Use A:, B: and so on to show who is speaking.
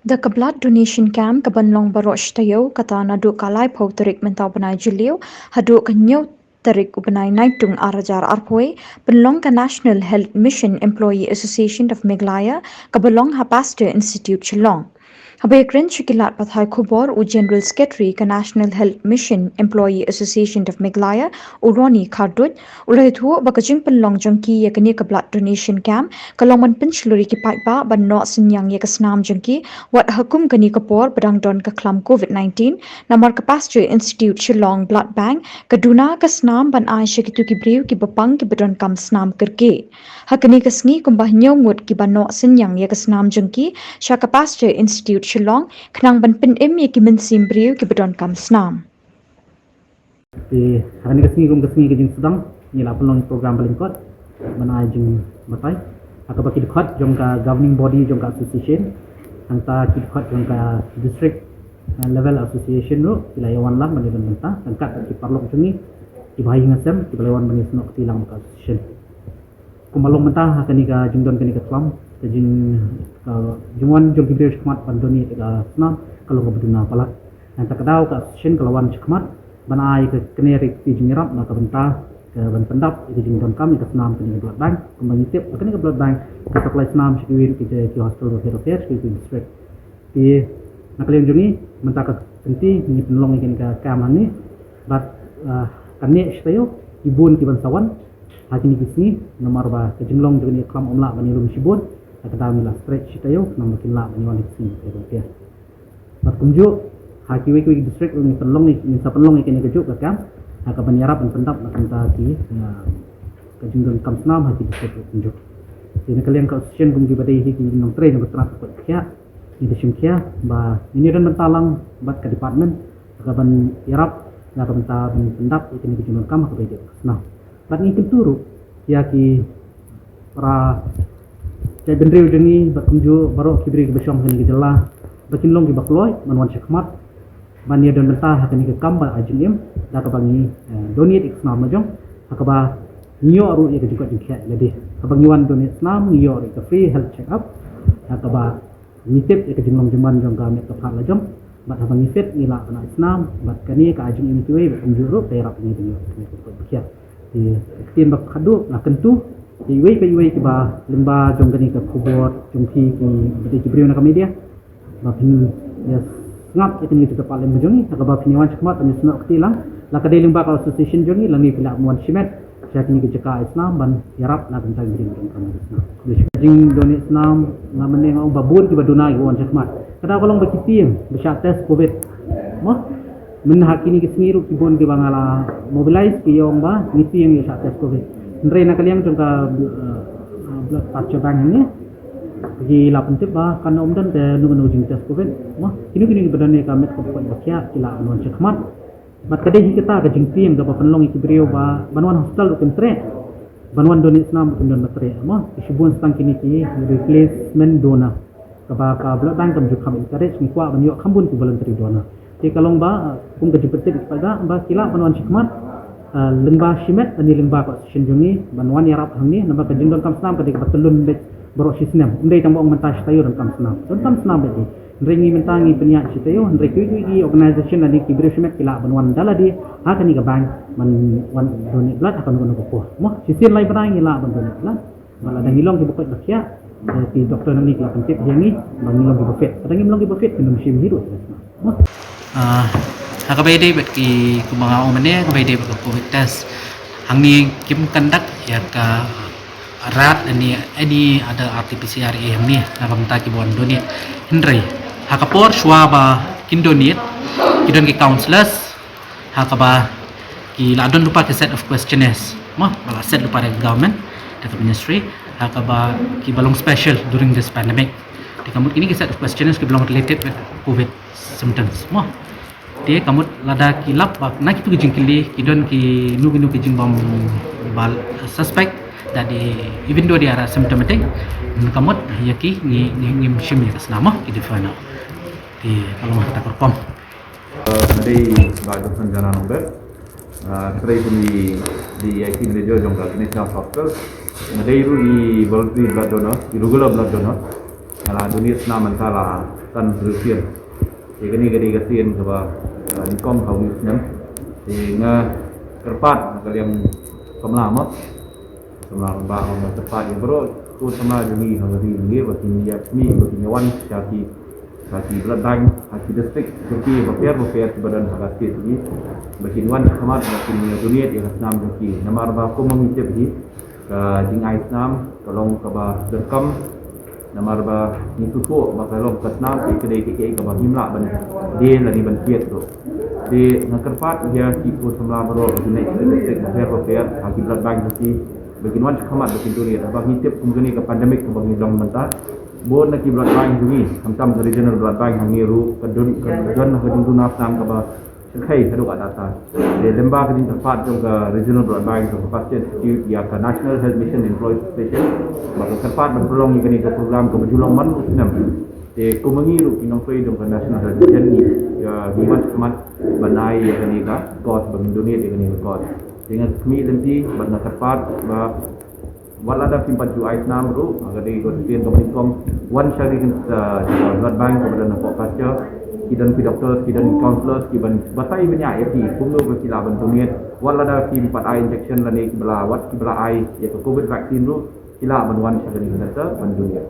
A: The blood donation camp kabanlong barosh tayo kata naduk kalai pau terik mentau benai julio haduk kenyau terik ubenai naitung arajar arpoi penlong ka National Health Mission Employee Association of Meghalaya kabalong ha Pasteur Institute Shillong. Habay kren shikilat pathai khubor u General Secretary ka National Health Mission Employee Association of Meghalaya u Ronnie Khardut u rahithu bakajing penlong jangki yakani ka blood donation camp kalong man penchluri ki paipa ban no sinyang ya kasnam jangki wat hakum kani kapor padang don ka klam COVID-19 namar ka Pasteur Institute Shillong Blood Bank kaduna kasnam ban Aisha kitu ki brew ki bapang ki badon kam snam kerke hakani kasngi kumbah nyongut ki ban no sinyang ya kasnam jangki sha ka Pasteur Institute Shillong khnang ban pin em ye ki min sim brew ki badon kam snam
B: hari ini kesini ke jeng sedang ni lah pelong program paling kuat mana jeng matai aku bagi dekat jong ka governing body jong ka association angta dekat jong ka district level association ro ilayawan lah mana dan mentah angkat ki parlok jengi ki bahai ngasem ki ilayawan mana senok tilang ka association kumalong mentah akan ni ka jeng don kani ka tlam jeng jungwan jong ki berish khmat pandoni ka snam kalau ka beduna palak angta kadau ka association kalawan khmat banai ke kenerik ti jingrap na ka benta ke ban pendap ke jing don kami ke senam ke blood bank kembali tip ke ke blood bank ke supply senam sikiwin ke ke hospital ke repair ke district ti nak kalian jungi menta ka tenti ni penolong ikan ke kaman ni bat kane stayo ibun ki ban sawan hakini kisni nomor ba ke jinglong jungi klam omla bani rum sibun ka dami la stretch stayo nomor kinla bani wan kisni ke repair bat kunju haki wiki district ni penlong ni sa penlong ni kene kejuk ka kam ka banyarap dan pendap nak kanta ki ka jinggon kam snam haki district kunjuk ni kalian ka association kum di badai hiki nong train ko trans ko kya ni de simkya ba ini dan mentalang bat ka department ka ban yarap na ka benta pendap kene ki jinggon kam ka badai snam bat ni kenturu ya ki para cai bendreu jengi bat kunju baro kibri ke besyong kene ki jelah bakin long ki bakloy manwan syakmat bania don mentah hakani ke kambal ajim da ka bangi donate islam majong hakaba nyo aru ye ke juga dikya jadi kabangi wan donate islam nyo ke free health check up hakaba nitip ye ke jinglong jeman jong ka met ka phat lajom bat habangi fit ila ana islam bat kani ka ajim ini tuwe be unjuru terap ni dinyo ko dikya di tin bak khadu na kentu di wei ke ba lemba jong kani ke kubur jong ki bede jibril na ka media ba pin yes ngap itu ni tetap paling berjongi agak piniwan cekmat dan senok ketilang la kadai limba ka association jongi langi pila muan simet saya kini kejaka Islam ban yarap na tentang jing kan Islam jing don Islam na meneng au babun ki baduna ki wan cekmat kada kolong bakitiem besyak tes covid mo men hakini ki sniru ki bon ki bangala mobilize ki yong ba niti yang ya tes covid ndre na kaliang jong ka blood patch bang ni di lapun tiba kan omdan te nunggu jing tes covid mah kini badane ka met ko bakya kila non cekmat mat kade kita ka jing tiang ga penlong ikibrio ba banwan hospital ko tre banwan don islam ko don matre mah isibun stang kini ki replacement dona ka blood bank kam jukam encourage ni kwa banyo khambun ku voluntary dona ti kalong ba kum ka jipetit pada ba kila banwan cekmat lengba shimet ani lengba ko shinjungi banwan yarap hangni namba ka jing don kam snam ka dik batulun bet borok sistem undai tang bong mentas tayo dan kam senam beti ringi mentangi penyak tayo ndre kui organization ani kibresmet kila banwan dala di akan ni ka bank man wan donate blood akan ngono ko mo sisin lai barang ila ban donate blood mala dang ilong ki bukot bakya ti doktor ni kila pentip yangi bang ilong ki bufet dang ilong ki bufet kinum sim hiru mo
C: hakabai dei bet ki kumanga omane hakabai dei ko covid test hangni kim kandak ya ka rat ini ada RT-PCR ni na pamta ki bon donate hindre hakapor swaba kin donate kidon ki counselors hakaba ki ladon lupa ke set of questionnaires mah bala set lupa dari government dari ministry hakaba ki balong special during this pandemic di kamut ini ki set of questionnaires ki belong related with covid symptoms mah dia kamut lada ki lap bak na ki tu jingkili kidon ki nu ki jingbam bal suspect dari even though dia are symptomatic kamut yaki ni mshim ya selama di fana di kalau mah kita perform
D: dari bago sanjana nomor kray di IT manager jong ka national hospital dari ru i voluntary blood donor i regular blood donor ala dunia senam antara tan Rusian. Jadi gani kasihan sebab di kom kau Islam. Sehingga kerpat kalian pemelamat bahwa tepat yang baru tu sama jadi hari bagi yakni bagi nyawan Haki Beladang, Haki Distrik, Turki, Baper badan Haki ini bagi nyawan sama bagi dunia yang Islam Turki. Nama arba aku mengicip ini jing Islam tolong kaba derkam nama arba ni tutu bakalong Islam kedai kaba himla ban dia lani ban kiat tu. Di Nakarpat dia tipu semula baru naik distrik Baper Haki Beladang Turki bagian kamat bagi dunia. Abang hitip kemudian ke pandemik abang hidang mentah. Bon nak blood bank jungi, hamtam regional blood bank hangi ru kedun kedun nafsam ke bah sekai keduk data. Di lembah kedin tempat ke regional blood bank ke pasien institute ya ke National Health Mission Employee Station. Bagi tempat berpeluang ini ke program ke berjulang man Islam. Di kumengi ru inong free ke National Health Mission ni ya dimas kamat banai ya kini ka kos bagi dunia ya kini kos. Dengan kami nanti benar tepat bahawa walada simpan ju Islam ru agar di konsisten komunikom one shari blood bank kepada nampak kaca kidan doktor kidan counselor kiban batai banyak ya pi kumno berkila bantunya walada simpan eye injection lani kibla wat kibla eye ya covid vaccine ru kila bantuan shari kita bantunya.